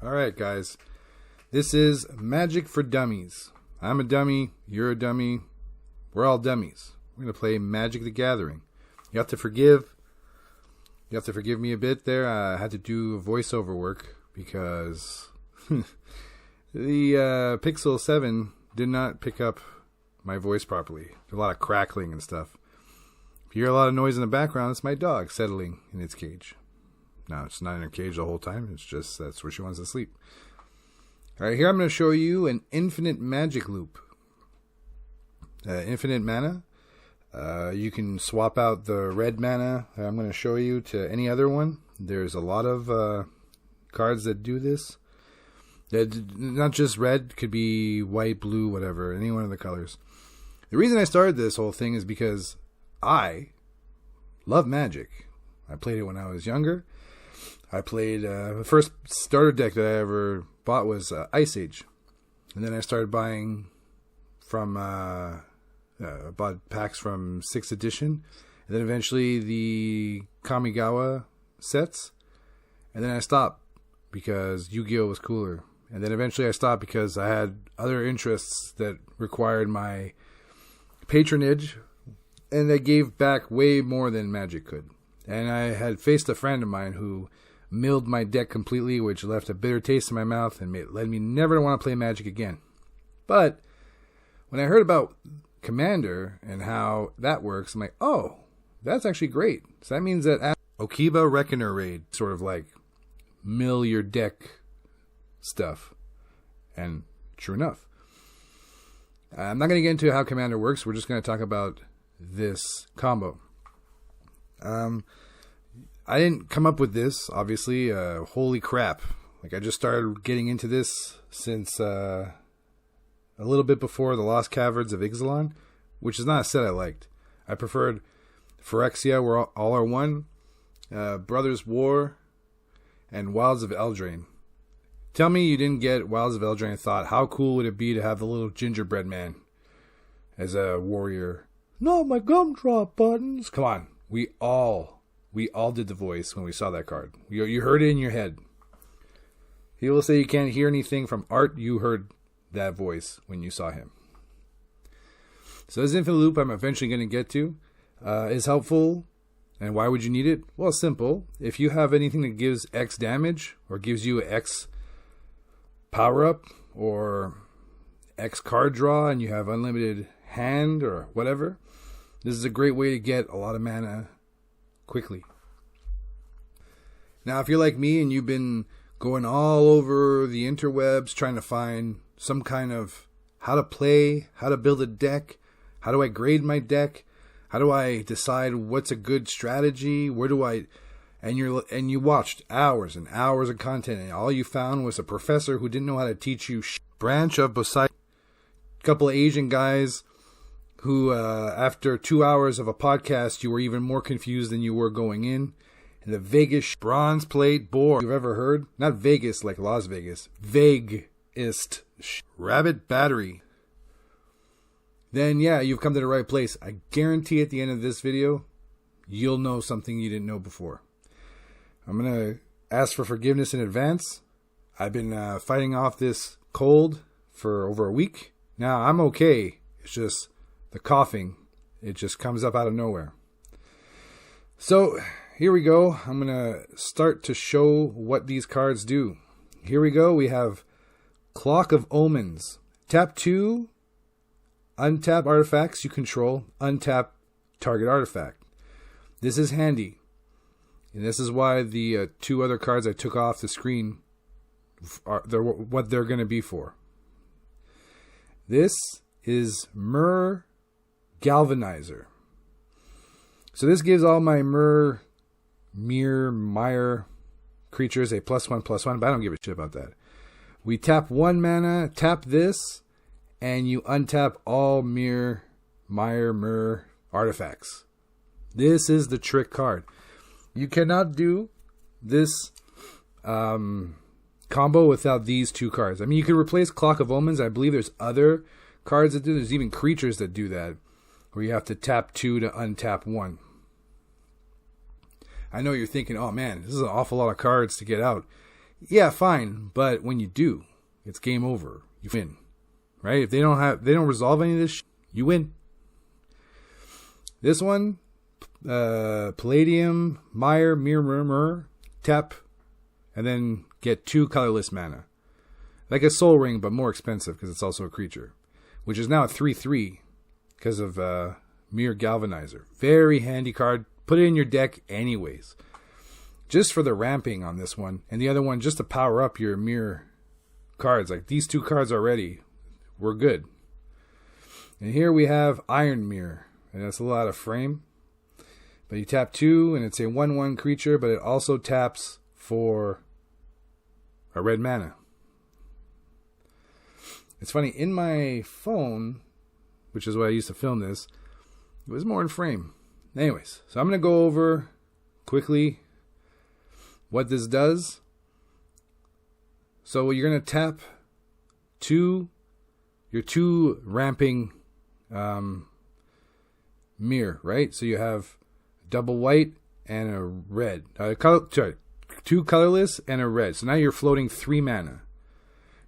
Alright guys, this is Magic for Dummies. I'm a dummy, you're a dummy, we're all dummies. We're going to play Magic the Gathering. You have to forgive me a bit there. I had to do voiceover work because the Pixel 7 did not pick up my voice properly. There's a lot of crackling and stuff. If you hear a lot of noise in the background, it's my dog settling in its cage. No, it's not in her cage the whole time. It's just that's where she wants to sleep. Alright, here I'm going to show you an infinite magic loop. Infinite mana. You can swap out the red mana that I'm going to show you to any other one. There's a lot of cards that do this. Not just red, could be white, blue, whatever, any one of the colors. The reason I started this whole thing is because I love Magic. I played it when I was younger. I played, the first starter deck that I ever bought was Ice Age. And then I started buying from, bought packs from 6th edition. And then eventually the Kamigawa sets. And then I stopped because Yu-Gi-Oh! Was cooler. And then eventually I stopped because I had other interests that required my patronage. And they gave back way more than Magic could. And I had faced a friend of mine who milled my deck completely, which left a bitter taste in my mouth and led me never to want to play Magic again. But when I heard about Commander and how that works, I'm like, oh, that's actually great. So that means that Okiba Reckoner Raid, sort of like mill your deck stuff. And true enough. I'm not going to get into how Commander works. We're just going to talk about this combo. I didn't come up with this, obviously. Holy crap. Like, I just started getting into this since a little bit before the Lost Caverns of Ixalan, which is not a set I liked. I preferred Phyrexia, where all are one, Brothers War, and Wilds of Eldraine. Tell me you didn't get Wilds of Eldraine and thought, how cool would it be to have the little gingerbread man as a warrior? No, my gumdrop buttons. Come on. We all did the voice when we saw that card. You heard it in your head. People say you can't hear anything from art. You heard that voice when you saw him. So this infinite loop I'm eventually going to get to is helpful. And why would you need it? Well, simple. If you have anything that gives X damage or gives you X power up or X card draw and you have unlimited hand or whatever, this is a great way to get a lot of mana quickly. Now, if you're like me and you've been going all over the interwebs trying to find some kind of how to play, how to build a deck, how do I grade my deck, how do I decide what's a good strategy, and you watched hours and hours of content and all you found was a professor who didn't know how to teach you branch of Poseidon, a couple of Asian guys who, after 2 hours of a podcast, you were even more confused than you were going in. And the Vegas bronze plate board you've ever heard? Not Vegas like Las Vegas. Vaguest rabbit battery. Then, yeah, you've come to the right place. I guarantee at the end of this video, you'll know something you didn't know before. I'm going to ask for forgiveness in advance. I've been fighting off this cold for over a week. Now, I'm okay. It's just the coughing, it just comes up out of nowhere. So, here we go. I'm going to start to show what these cards do. Here we go. We have Clock of Omens. Tap 2, untap artifacts you control, untap target artifact. This is handy. And this is why the 2 other cards I took off the screen are what they're going to be for. This is Myr Galvanizer. So this gives all my Meyer creatures a +1/+1, but I don't give a shit about that. We tap 1 mana, tap this, and you untap all Myr artifacts. This is the trick card. You cannot do this combo without these 2 cards. I mean, you can replace Clock of Omens. I believe there's other cards that do. There's even creatures that do that, where you have to tap 2 to untap 1. I know you're thinking, oh man, this is an awful lot of cards to get out. Yeah, fine, but when you do, it's game over. You win, right? If they don't resolve any of this, you win. This one, Palladium, Mirror, tap, and then get 2 colorless mana. Like a Soul Ring, but more expensive because it's also a creature. Which is now a 3/3 because of Mirror Galvanizer. Very handy card. Put it in your deck anyways. Just for the ramping on this one. And the other one just to power up your mirror cards. Like these 2 cards already were good. And here we have Iron Mirror. And that's a lot of frame. But you tap 2 and it's a 1/1 creature. But it also taps for a red mana. It's funny, in my phone, which is what I used to film this, it was more in frame. Anyways, so I'm going to go over quickly what this does. So you're going to tap your 2 ramping mirror, right? So you have double white and a red. 2 colorless and a red. So now you're floating 3 mana.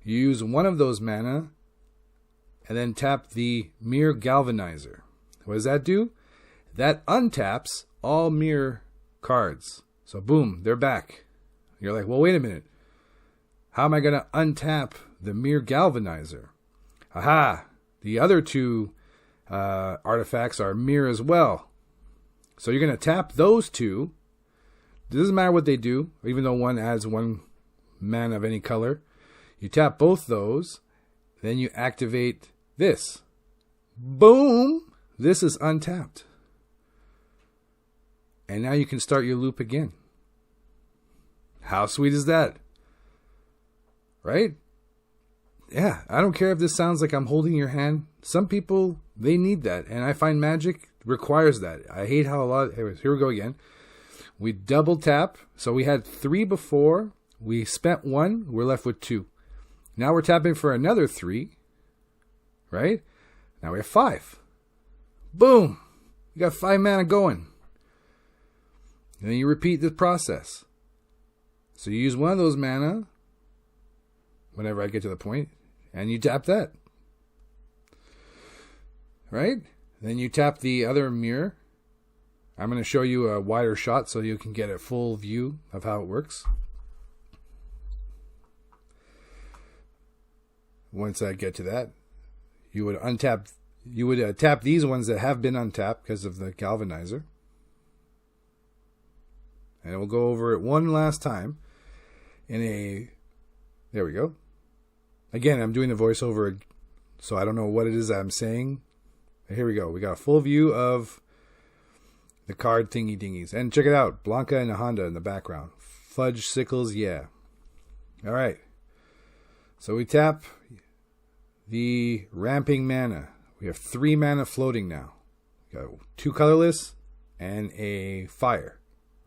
You use one of those mana and then tap the Mirror Galvanizer. What does that do? That untaps all mirror cards. So boom, they're back. You're like, well, wait a minute. How am I going to untap the Mirror Galvanizer? Aha! The other 2 artifacts are mirror as well. So you're going to tap those 2. It doesn't matter what they do, even though one adds 1 mana of any color. You tap both those, then you activate this. Boom! This is untapped. And now you can start your loop again. How sweet is that? Right? Yeah, I don't care if this sounds like I'm holding your hand. Some people, they need that. And I find Magic requires that. I hate how a lot... Anyways, here we go again. We double tap. So we had 3 before. We spent 1. We're left with 2. Now we're tapping for another 3. Right? Now we have 5. Boom! You got 5 mana going. And then you repeat the process. So you use one of those mana whenever I get to the point, and you tap that. Right? Then you tap the other mirror. I'm going to show you a wider shot so you can get a full view of how it works. Once I get to that, you would tap these ones that have been untapped because of the galvanizer. And we'll go over it one last time there we go. Again, I'm doing the voiceover, so I don't know what it is I'm saying. Here we go. We got a full view of the card thingy dingies. And check it out. Blanca and a Honda in the background. Fudge Sickles, yeah. All right. So we tap the ramping mana. We have 3 mana floating now. We got 2 colorless and a fire,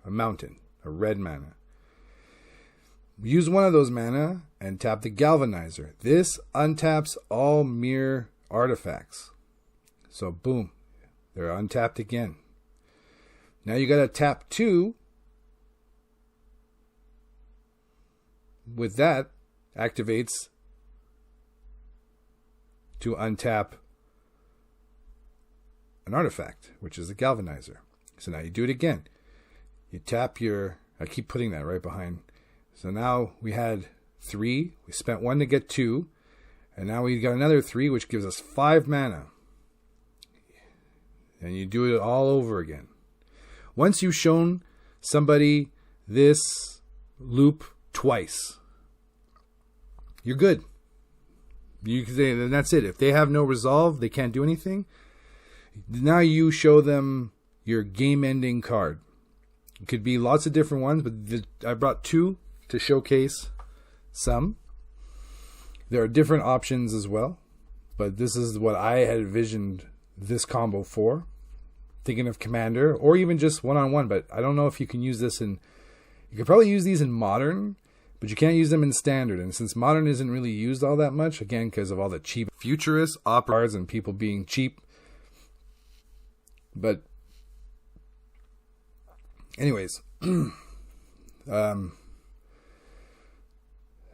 a mountain, a red mana. Use one of those mana and tap the galvanizer. This untaps all mirror artifacts. So boom, they're untapped again. Now you got to tap 2. With that, activates to untap an artifact, which is a galvanizer. So now you do it again. You tap your... I keep putting that right behind. So now we had 3. We spent 1 to get 2. And now we got another 3, which gives us 5 mana. And you do it all over again. Once you've shown somebody this loop twice, you're good. You can say, and that's it. If they have no resolve, they can't do anything. Now you show them your game-ending card. It could be lots of different ones, but I brought 2 to showcase some. There are different options as well, but this is what I had envisioned this combo for. Thinking of Commander, or even just one-on-one, but I don't know if you can use this in... You could probably use these in Modern, but you can't use them in Standard. And since Modern isn't really used all that much, again, because of all the cheap Futurist cards and people being cheap. But anyways,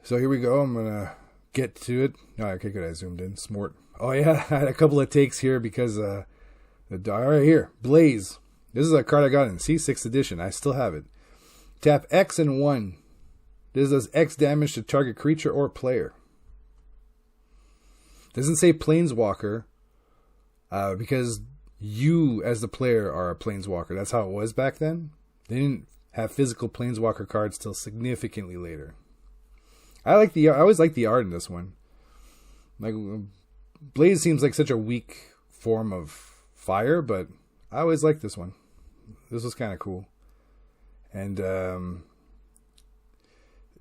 So here we go. I'm going to get to it. Oh, okay, good. I zoomed in. Smart. Oh, yeah. I had a couple of takes here because all right, here. Blaze. This is a card I got in C6th edition. I still have it. Tap X and 1. This does X damage to target creature or player. Doesn't say Planeswalker because you, as the player, are a Planeswalker. That's how it was back then. They didn't have physical Planeswalker cards till significantly later. I always like the art in this one. Like, Blaze seems like such a weak form of fire, but I always like this one. This was kind of cool. And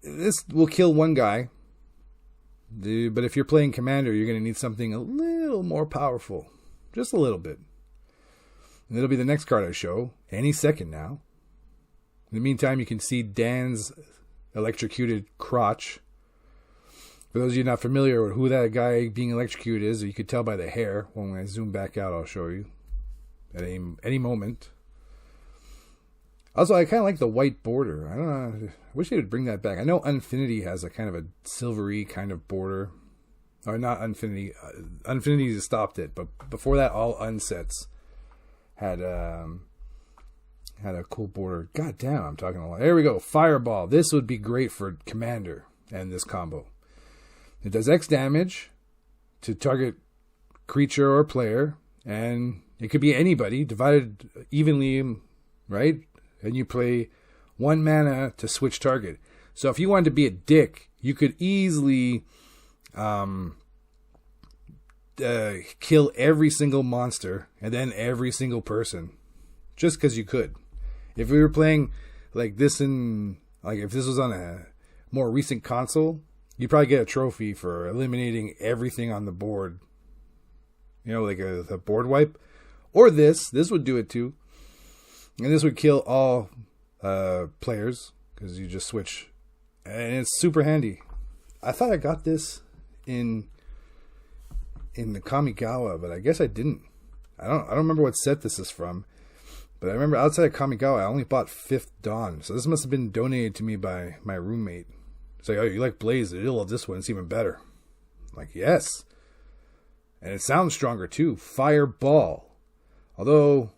this will kill one guy. But if you're playing Commander, you're going to need something a little more powerful. Just a little bit. And it'll be the next card I show. Any second now. In the meantime, you can see Dan's electrocuted crotch. For those of you not familiar with who that guy being electrocuted is, you could tell by the hair. When I zoom back out, I'll show you. At any moment. Also, I kind of like the white border. I don't know. I wish they would bring that back. I know Infinity has a kind of a silvery kind of border. Or not Infinity. Infinity stopped it. But before that, all unsets had a cool border. God damn, I'm talking a lot. There we go. Fireball. This would be great for Commander and this combo. It does X damage to target creature or player. And it could be anybody, divided evenly, right? And you play 1 mana to switch target. So if you wanted to be a dick, you could easily kill every single monster and then every single person. Just because you could. If we were playing like this if this was on a more recent console, you'd probably get a trophy for eliminating everything on the board. You know, like a board wipe. Or this would do it too. And this would kill all players because you just switch. And it's super handy. I thought I got this in the Kamigawa, but I guess I didn't. I don't remember what set this is from. But I remember outside of Kamigawa, I only bought 5th Dawn. So this must have been donated to me by my roommate. It's like, oh, you like Blaze? You'll love this one. It's even better. I'm like, yes. And it sounds stronger too. Fireball. Although,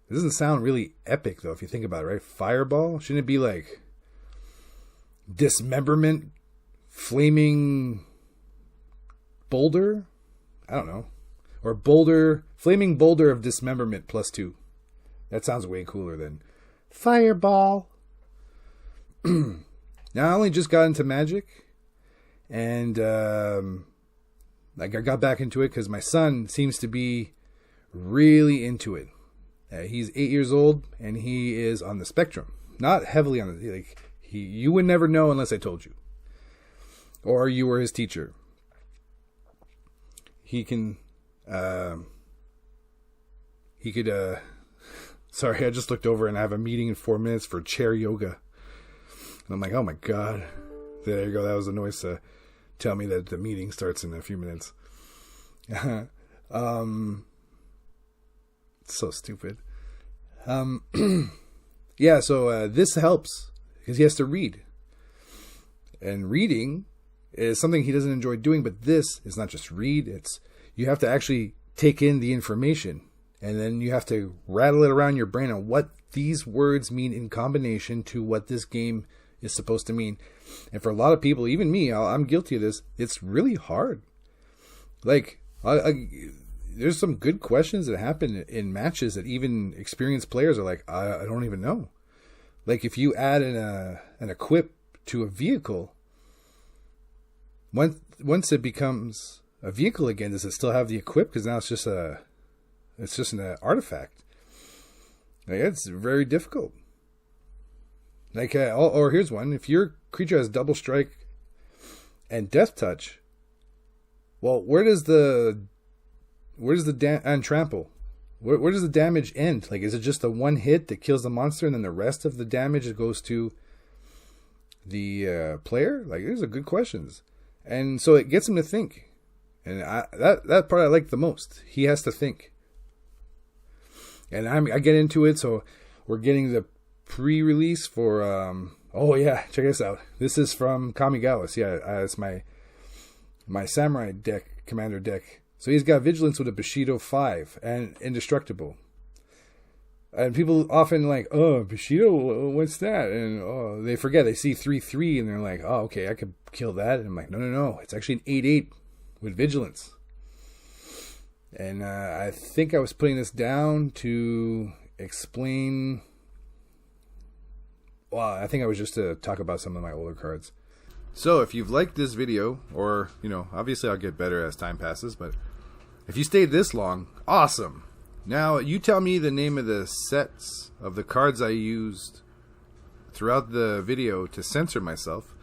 it doesn't sound really epic, though, if you think about it, right? Fireball? Shouldn't it be like Dismemberment? Flaming Boulder? I don't know. Or Boulder. Flaming Boulder of Dismemberment +2. That sounds way cooler than Fireball. Now, I only just got into Magic. And I got back into it because my son seems to be really into it. He's 8 years old and he is on the spectrum. Not heavily on the you would never know unless I told you, or you were his teacher. He could. Sorry, I just looked over and I have a meeting in 4 minutes for chair yoga. And I'm like, oh my god. There you go. That was a noise to tell me that the meeting starts in a few minutes. So stupid. Yeah, so this helps because he has to read. And reading is something he doesn't enjoy doing, but this is not just read, you have to actually take in the information and then you have to rattle it around your brain on what these words mean in combination to what this game is supposed to mean. And for a lot of people, even me, I'm guilty of this, it's really hard. Like, there's some good questions that happen in matches that even experienced players are like, I don't even know. Like if you add an equip to a vehicle, once it becomes a vehicle again, does it still have the equip? Because now it's just an artifact. Like, it's very difficult. Like, or here's one: if your creature has double strike and death touch, well, where does the and trample? Where does the damage end? Like, is it just the one hit that kills the monster, and then the rest of the damage goes to the player? Like, these are good questions, and so it gets him to think. And that part I like the most. He has to think, and I get into it. So we're getting the pre-release for Oh yeah, check this out. This is from Kamigawa's. Yeah, it's my samurai deck, commander deck. So he's got Vigilance with a Bushido 5 and Indestructible. And people often like, oh, Bushido, what's that? And oh, they forget. They see 3/3 and they're like, oh, okay, I could kill that. And I'm like, no. It's actually an 8/8 with Vigilance. And I think I was putting this down to explain... Well, I think I was just to talk about some of my older cards. So if you've liked this video, or, obviously I'll get better as time passes, but if you stayed this long, awesome. Now, you tell me the name of the sets of the cards I used throughout the video to censor myself.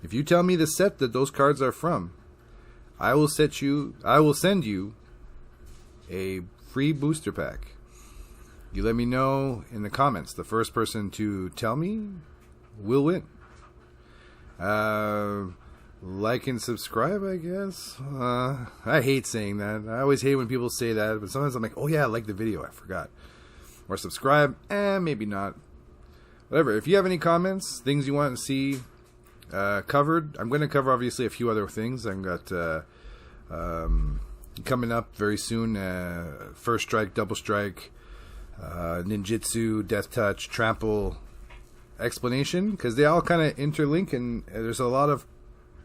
If you tell me the set that those cards are from, I will send you a free booster pack. You let me know in the comments. The first person to tell me will win. Like and subscribe, I guess. I hate saying that. I always hate when people say that, but sometimes I'm like, oh yeah, I like the video, I forgot. Or subscribe, maybe not. Whatever. If you have any comments, things you want to see covered, I'm going to cover obviously a few other things. I've got coming up very soon, First Strike, Double Strike, Ninjutsu, Death Touch, Trample explanation, because they all kind of interlink, and there's a lot of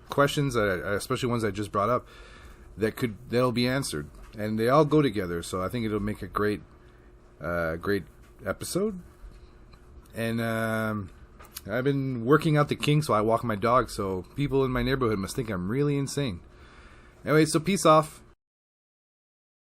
questions especially ones I just brought up that'll be answered, and they all go together. So I think it'll make a great episode. And I've been working out the kinks while I walk my dog, so people in my neighborhood must think I'm really insane. Anyway, so peace off.